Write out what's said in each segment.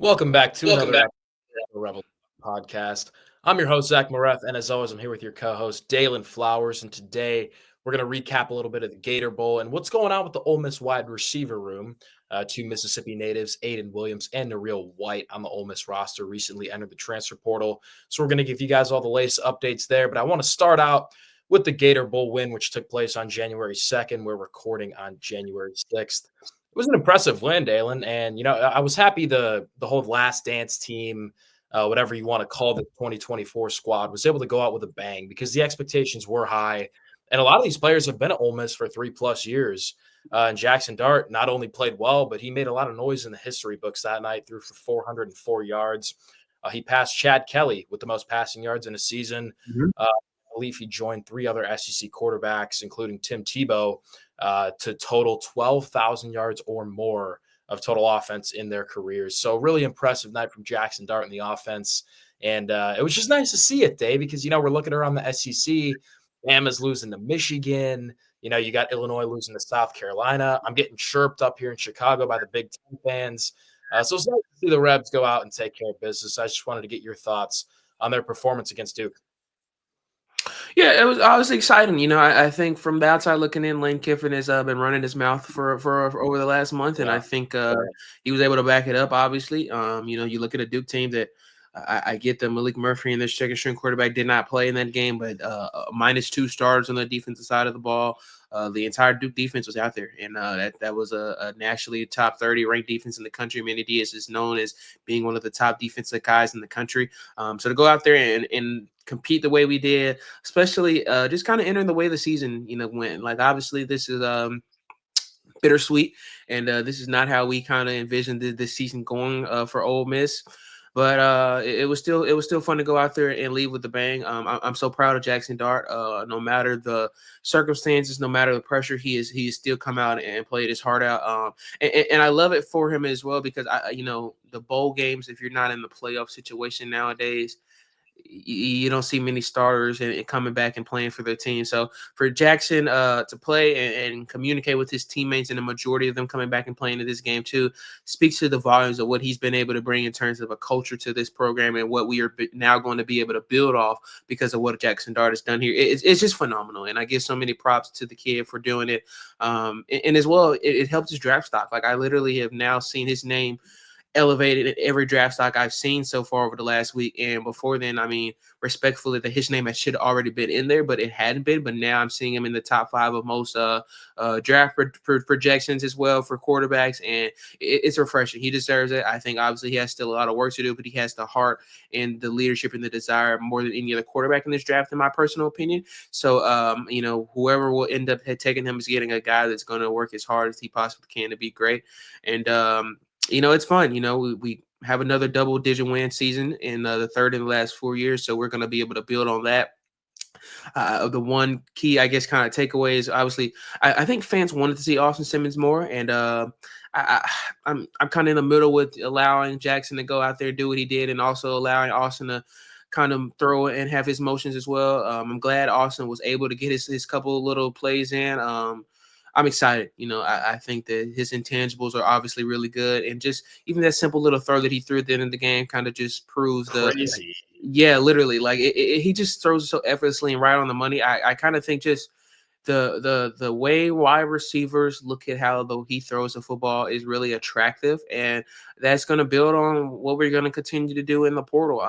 Welcome back to Welcome another back. episode of the Rebel Podcast. I'm your host, Zach Moreth, and as always, I'm here with your co-host, Daylan Flowers. And today we're going to recap a little bit of the Gator Bowl and what's going on with the Ole Miss wide receiver room. Two Mississippi natives, Ayden Williams and Noreel White, on the Ole Miss roster recently entered the transfer portal. So we're going to give you guys all the latest updates there. But I want to start out with the Gator Bowl win, which took place on January 2nd. We're recording on January 6th. It was an impressive win, Dalen, and I was happy the whole Last Dance team, whatever you want to call the 2024 squad, was able to go out with a bang because the expectations were high, and a lot of these players have been at Ole Miss for 3+ years. And Jackson Dart not only played well, but he made a lot of noise in the history books that night. Threw for 404 yards. He passed Chad Kelly with the most passing yards in a season. Mhm. I believe he joined three other SEC quarterbacks, including Tim Tebow, to total 12,000 yards or more of total offense in their careers. So really impressive night from Jackson Dart in the offense. And it was just nice to see it, Dave, because, we're looking around the SEC. Bama's losing to Michigan. You got Illinois losing to South Carolina. I'm getting chirped up here in Chicago by the Big Ten fans. So it's nice to see the Rebs go out and take care of business. I just wanted to get your thoughts on their performance against Duke. Yeah, it was obviously exciting. I think from the outside looking in, Lane Kiffin has been running his mouth for over the last month, and I Yeah. think he was able to back it up. Obviously, you look at a Duke team that I get that Malik Murphy and their second string quarterback did not play in that game, but -2 stars on the defensive side of the ball. The entire Duke defense was out there, and that was a nationally top 30 ranked defense in the country. Manny Diaz is known as being one of the top defensive guys in the country. So to go out there and compete the way we did, especially just kind of entering the way the season, went. Like obviously this is bittersweet, and this is not how we kind of envisioned this season going for Ole Miss. But it was still fun to go out there and leave with a bang. I'm so proud of Jackson Dart. No matter the circumstances, no matter the pressure, he has still come out and played his heart out. And I love it for him as well because the bowl games. If you're not in the playoff situation nowadays, you don't see many starters and coming back and playing for their team. So for Jackson to play and communicate with his teammates, and the majority of them coming back and playing in this game too, speaks to the volumes of what he's been able to bring in terms of a culture to this program and what we are now going to be able to build off because of what Jackson Dart has done here. It's just phenomenal, and I give so many props to the kid for doing it. And as well, it helps his draft stock. Like I literally have now seen his name elevated in every draft stock I've seen so far over the last week. And before then, I mean, respectfully, that his name should have already been in there, but it hadn't been. But now I'm seeing him in the top 5 of most draft projections as well for quarterbacks, and it's refreshing. He deserves it. I think obviously he has still a lot of work to do, but he has the heart and the leadership and the desire more than any other quarterback in this draft, in my personal opinion. So, whoever will end up taking him is getting a guy that's going to work as hard as he possibly can to be great. And it's fun. We have another double-digit win season in the third in the last 4 years, so we're going to be able to build on that. The one key, I guess, kind of takeaway is obviously I think fans wanted to see Austin Simmons more, and I'm kind of in the middle with allowing Jackson to go out there and do what he did, and also allowing Austin to kind of throw and have his motions as well. I'm glad Austin was able to get his couple of little plays in. I'm excited. I think that his intangibles are obviously really good, and just even that simple little throw that he threw at the end of the game kind of just proves Crazy. yeah, literally, like he just throws it so effortlessly and right on the money. I kind of think just the way wide receivers look at how though he throws the football is really attractive, and that's going to build on what we're going to continue to do in the portal.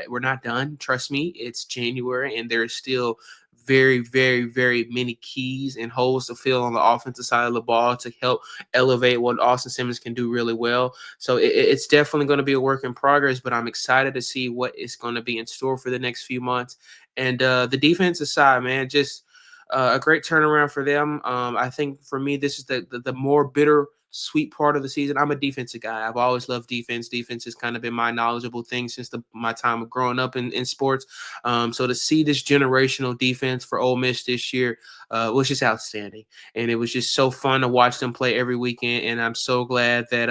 We're not done. Trust me, it's January, and there's still very, very, very many keys and holes to fill on the offensive side of the ball to help elevate what Austin Simmons can do really well. So it's definitely going to be a work in progress, but I'm excited to see what is going to be in store for the next few months. And the defensive side, man, just a great turnaround for them. I think for me, this is the more bitter sweet part of the season. I'm a defensive guy. I've always loved defense. Defense has kind of been my knowledgeable thing since my time of growing up in sports. So to see this generational defense for Ole Miss this year was just outstanding. And it was just so fun to watch them play every weekend. And I'm so glad that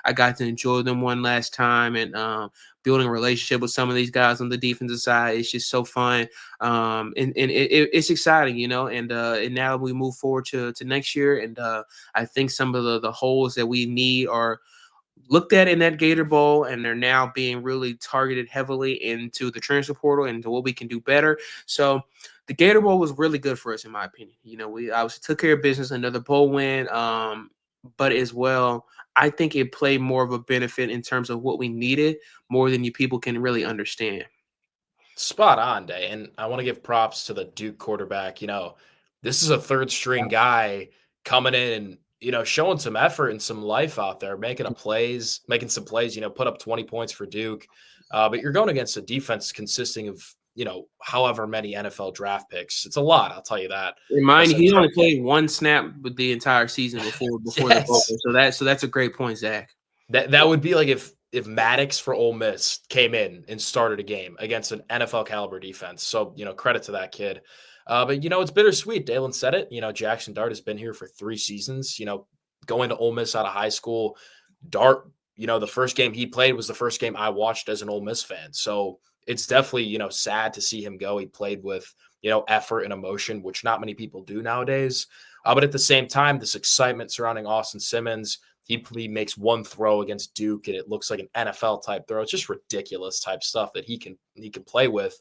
I got to enjoy them one last time, and building a relationship with some of these guys on the defensive side. It's just so fun. It's exciting, and now we move forward to next year. And I think some of the holes that we need are looked at in that Gator Bowl, and they're now being really targeted heavily into the transfer portal and to what we can do better. So the Gator Bowl was really good for us, in my opinion. You know, we obviously took care of business, another bowl win, but as well, I think it played more of a benefit in terms of what we needed more than you people can really understand. Spot on, Day. And I want to give props to the Duke quarterback. This is a third string guy coming in and, showing some effort and some life out there, making some plays, put up 20 points for Duke. But you're going against a defense consisting of, however many NFL draft picks. It's a lot, I'll tell you that. In Uh, mind, so, he so only played one snap with the entire season before the bowl. yes. So that's a great point, Zach. That would be like if Maddox for Ole Miss came in and started a game against an NFL caliber defense. So credit to that kid. But it's bittersweet. Daylan said it. Jackson Dart has been here for 3 seasons. Going to Ole Miss out of high school, Dart. The first game he played was the first game I watched as an Ole Miss fan. So it's definitely sad to see him go. He played with effort and emotion, which not many people do nowadays. But at the same time, this excitement surrounding Austin Simmons. He makes one throw against Duke and it looks like an NFL type throw. It's just ridiculous type stuff that he can play with.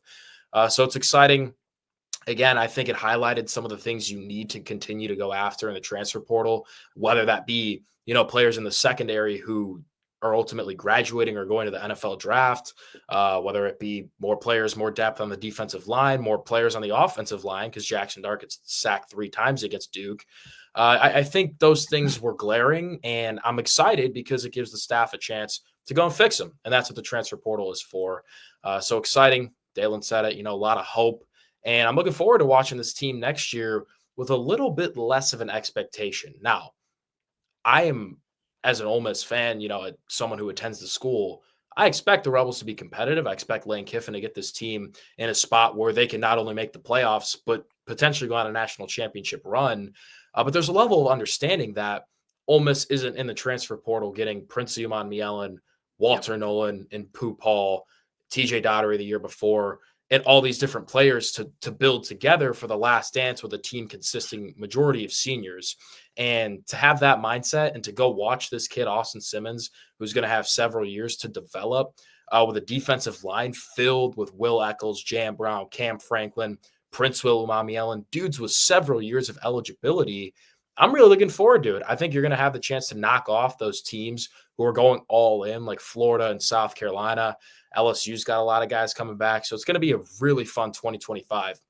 So it's exciting. Again, I think it highlighted some of the things you need to continue to go after in the transfer portal, whether that be players in the secondary who are ultimately graduating or going to the NFL draft, whether it be more players, more depth on the defensive line, more players on the offensive line, because Jackson Dart gets sacked 3 times against Duke. I think those things were glaring, and I'm excited because it gives the staff a chance to go and fix them, and that's what the transfer portal is for. So exciting. Daylan said it, a lot of hope, and I'm looking forward to watching this team next year with a little bit less of an expectation. Now, I am, as an Ole Miss fan, someone who attends the school, I expect the Rebels to be competitive. I expect Lane Kiffin to get this team in a spot where they can not only make the playoffs, but potentially go on a national championship run. But there's a level of understanding that Ole Miss isn't in the transfer portal getting Prince Uman Mielen, Yep. Walter Nolan, and Pooh Paul, TJ Dottery the year before, and all these different players to build together for the last dance with a team consisting majority of seniors. And to have that mindset and to go watch this kid, Austin Simmons, who's going to have several years to develop with a defensive line filled with Will Eccles, Jam Brown, Cam Franklin, Prince Will Umamielen, dudes with several years of eligibility. I'm really looking forward to it. I think you're going to have the chance to knock off those teams who are going all in, like Florida and South Carolina. LSU's got a lot of guys coming back. So it's going to be a really fun 2025.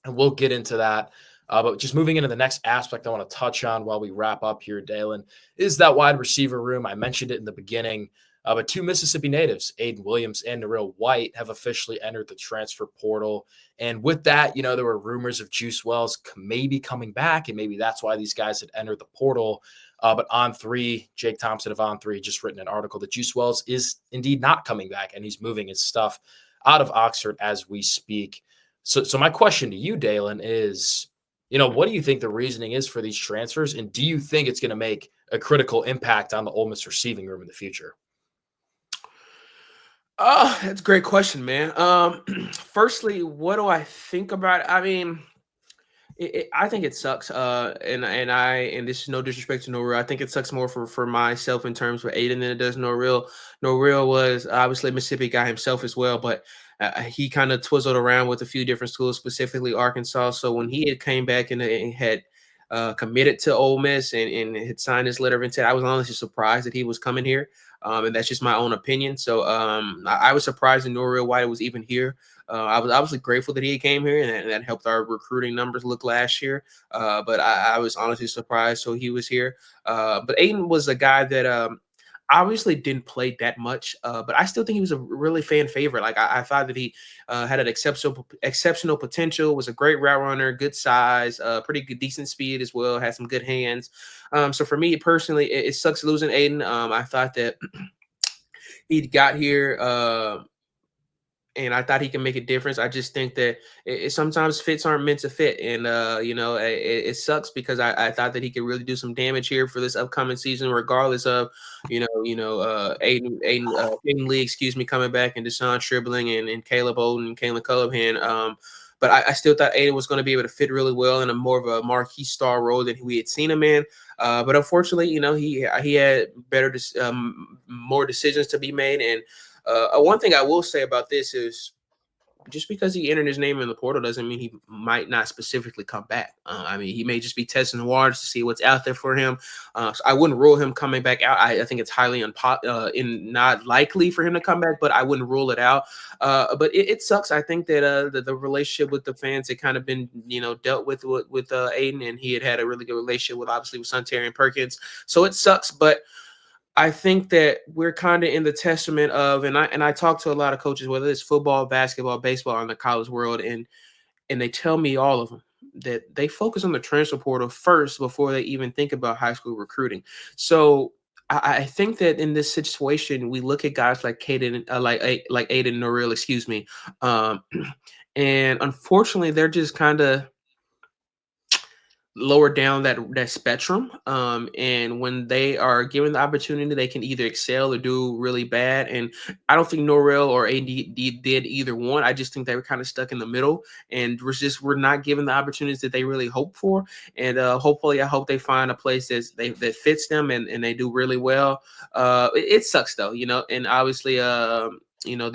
And we'll get into that. But just moving into the next aspect I want to touch on while we wrap up here, Daylan, is that wide receiver room. I mentioned it in the beginning, but 2 Mississippi natives, Ayden Williams and Noreel White, have officially entered the transfer portal. And with that, there were rumors of Juice Wells maybe coming back, and maybe that's why these guys had entered the portal. But On3, Jake Thompson of On3, just written an article that Juice Wells is indeed not coming back, and he's moving his stuff out of Oxford as we speak. So my question to you, Daylan, is, what do you think the reasoning is for these transfers? And do you think it's going to make a critical impact on the Ole Miss receiving room in the future? Oh, that's a great question, man. Firstly, what do I think about it? I mean, I think it sucks. And this is no disrespect to Noreel. I think it sucks more for myself in terms of Ayden than it does Noreel. Noreel was obviously a Mississippi guy himself as well, but he kind of twizzled around with a few different schools, specifically Arkansas. So when he had came back and had committed to Ole Miss and had signed his letter of intent, I was honestly surprised that he was coming here. And that's just my own opinion. So I was surprised that Noreel White was even here. I was obviously grateful that he came here, and that helped our recruiting numbers look last year. But I was honestly surprised, so he was here. But Ayden was a guy that obviously didn't play that much, but I still think he was a really fan favorite. Like I thought that he had an exceptional potential, was a great route runner, good size, pretty good, decent speed as well, had some good hands. So for me personally, it sucks losing Ayden. I thought that he got here. And I thought he can make a difference. I just think that sometimes fits aren't meant to fit, and it sucks because I thought that he could really do some damage here for this upcoming season, regardless of Ayden Lee, excuse me, coming back, and Deshaun Stribling and Caleb Oden and Caleb Cullihan. but I still thought Ayden was going to be able to fit really well in a more of a marquee star role than we had seen him in. But unfortunately, he had more decisions to be made. And one thing I will say about this is, just because he entered his name in the portal doesn't mean he might not specifically come back. I mean, he may just be testing the waters to see what's out there for him. So I wouldn't rule him coming back out. I think it's highly not likely for him to come back, but I wouldn't rule it out. But it sucks. I think that the relationship with the fans had kind of been dealt with Ayden, and he had a really good relationship with obviously with Terry and Perkins. So it sucks, but I think that we're kind of in the testament of, and I talk to a lot of coaches, whether it's football, basketball, baseball, in the college world, and they tell me, all of them, that they focus on the transfer portal first before they even think about high school recruiting. So I think that in this situation, we look at guys like Ayden Noreel, excuse me, um, and unfortunately, they're just kind of lower down that spectrum, and when they are given the opportunity, they can either excel or do really bad. And I don't think Noreel or did either one. I just think they were kind of stuck in the middle, and we're not given the opportunities that they really hope for. And hopefully, I hope they find a place that fits them, and they do really well. It sucks though, and obviously they're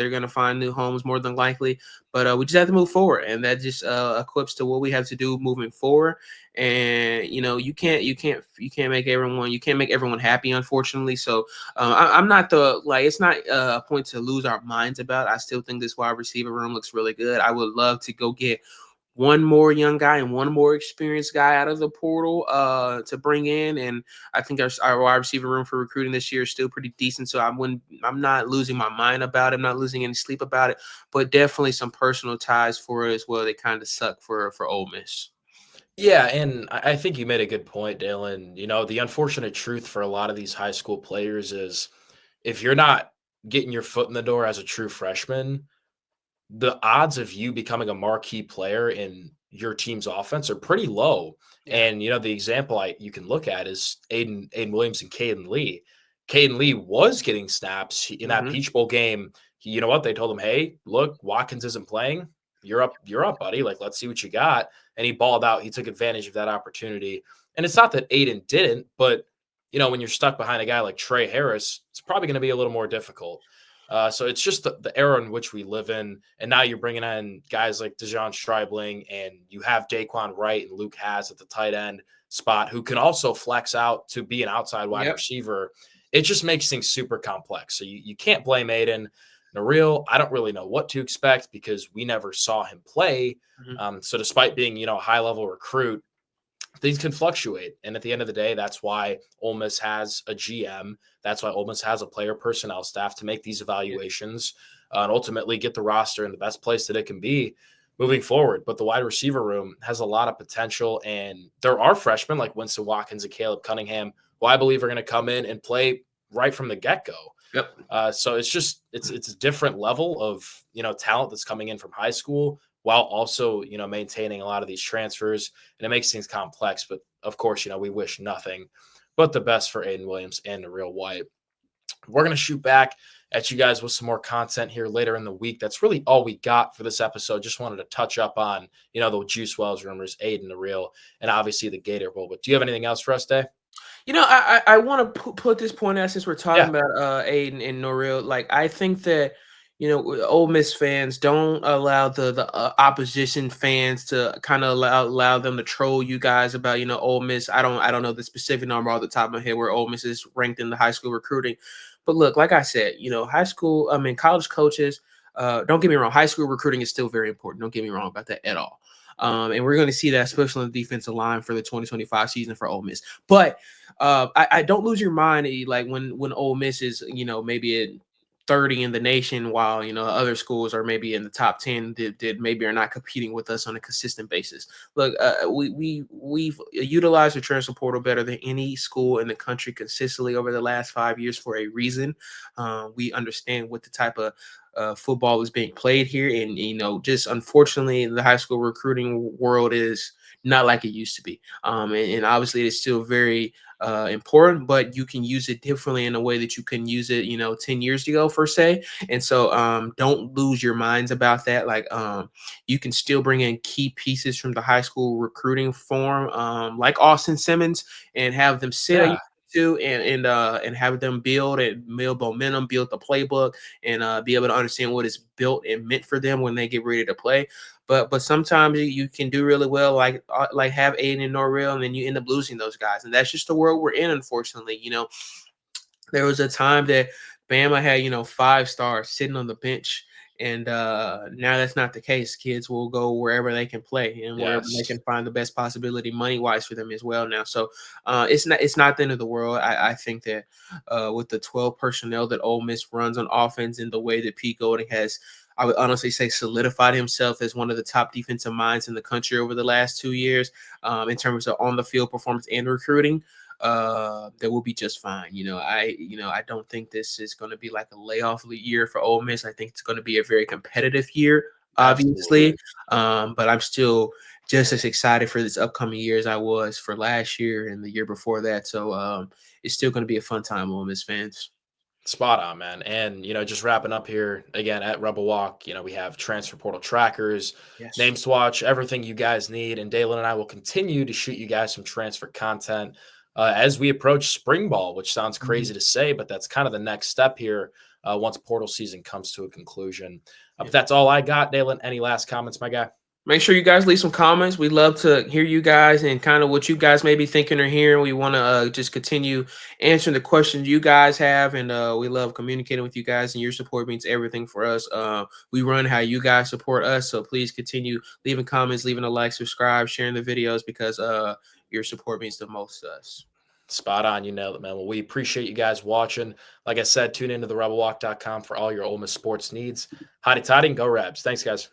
going to find new homes more than likely, but we just have to move forward, and that just equips to what we have to do moving forward. And you can't make everyone happy, unfortunately. So I'm not it's not a point to lose our minds about. I still think this wide receiver room looks really good. I would love to go get one more young guy and one more experienced guy out of the portal to bring in. And I think our wide receiver room for recruiting this year is still pretty decent. So I'm not losing my mind about it. I'm not losing any sleep about it, but definitely some personal ties for it as well. They kind of suck for Ole Miss. Yeah, and I think you made a good point, Dalen. The unfortunate truth for a lot of these high school players is if you're not getting your foot in the door as a true freshman, the odds of you becoming a marquee player in your team's offense are pretty low. Yeah. And the example you can look at is Ayden Williams and Caden Lee. Caden Lee was getting snaps in that Hmm. Peach Bowl game. You know what? They told him, "Hey, look, Watkins isn't playing. You're up, buddy. Like, let's see what you got." And he balled out. He took advantage of that opportunity. And it's not that Ayden didn't, but when you're stuck behind a guy like Trey Harris, it's probably going to be a little more difficult. So it's just the era in which we live in. And now you're bringing in guys like Dejon Stribling, and you have Daquan Wright and Luke Haas at the tight end spot who can also flex out to be an outside wide Yep. receiver. It just makes things super complex. So you can't blame Ayden. Noreel, I don't really know what to expect because we never saw him play. Hmm. So despite being, a high level recruit, things can fluctuate. And at the end of the day, that's why Ole Miss has a GM. That's why Ole Miss has a player personnel staff to make these Yeah. evaluations and ultimately get the roster in the best place that it can be moving forward. But the wide receiver room has a lot of potential. And there are freshmen like Winston Watkins and Caleb Cunningham, who I believe are going to come in and play right from the get-go. Yep. So it's a different level of talent that's coming in from high school while also maintaining a lot of these transfers, and it makes things complex. But of course, we wish nothing but the best for Ayden Williams and Noreel White. We're gonna shoot back at you guys with some more content here later in the week. That's really all we got for this episode. Just wanted to touch up on the Juice Wells rumors, Ayden Noreel, and obviously the Gator Bowl. But do you have anything else for us, Day? I want to put this point out since we're talking Yeah. about Ayden and Noreel. Like, I think that Ole Miss fans don't allow the opposition fans to kind of allow them to troll you guys about Ole Miss. I don't know the specific number off the top of my head where Ole Miss is ranked in the high school recruiting, but look, like I said, college coaches. Don't get me wrong, high school recruiting is still very important. Don't get me wrong about that at all. And we're going to see that, especially on the defensive line for the 2025 season for Ole Miss. But I don't lose your mind like when Ole Miss is maybe at 30 in the nation, while other schools are maybe in the top 10 that maybe are not competing with us on a consistent basis. Look, we've utilized the transfer portal better than any school in the country consistently over the last 5 years for a reason. We understand what the type of football is being played here, and just unfortunately, the high school recruiting world is not like it used to be. And obviously it's still very important, but you can use it differently in a way that you can use it, 10 years ago, per se. And so don't lose your minds about that. Like you can still bring in key pieces from the high school recruiting form, like Austin Simmons, and have them sit a Yeah, to and have them build momentum, build the playbook, and be able to understand what is built and meant for them when they get ready to play. But sometimes you can do really well, like have Ayden and Noreel, and then you end up losing those guys, and that's just the world we're in, unfortunately. There was a time that Bama had, 5 stars sitting on the bench. And now that's not the case. Kids will go wherever they can play and wherever they yes, can find the best possibility money wise for them as well now. So it's not the end of the world. I think that with the 12 personnel that Ole Miss runs on offense and the way that Pete Golding has, I would honestly say, solidified himself as one of the top defensive minds in the country over the last 2 years, in terms of on the field performance and recruiting, that will be just fine. I don't think this is going to be like a layoff year for Ole Miss. I think it's going to be a very competitive year, absolutely. obviously. But I'm still just as excited for this upcoming year as I was for last year and the year before that. So it's still going to be a fun time, Ole Miss fans. Spot on, man. And, just wrapping up here again at Rebel Walk, we have transfer portal trackers, Yes. name swatch, everything you guys need. And Dalen and I will continue to shoot you guys some transfer content as we approach spring ball, which sounds Mhm. crazy to say, but that's kind of the next step here once portal season comes to a conclusion. But Yeah. that's all I got, Dalen. Any last comments, my guy? Make sure you guys leave some comments. We love to hear you guys and kind of what you guys may be thinking or hearing. We want to just continue answering the questions you guys have, and we love communicating with you guys. And your support means everything for us. We run how you guys support us, so please continue leaving comments, leaving a like, subscribe, sharing the videos, because your support means the most to us. Spot on. You nailed it, man. Well, we appreciate you guys watching. Like I said, tune into the rebelwalk.com for all your Ole Miss sports needs. Hotty toddy and go Rabs. Thanks, guys.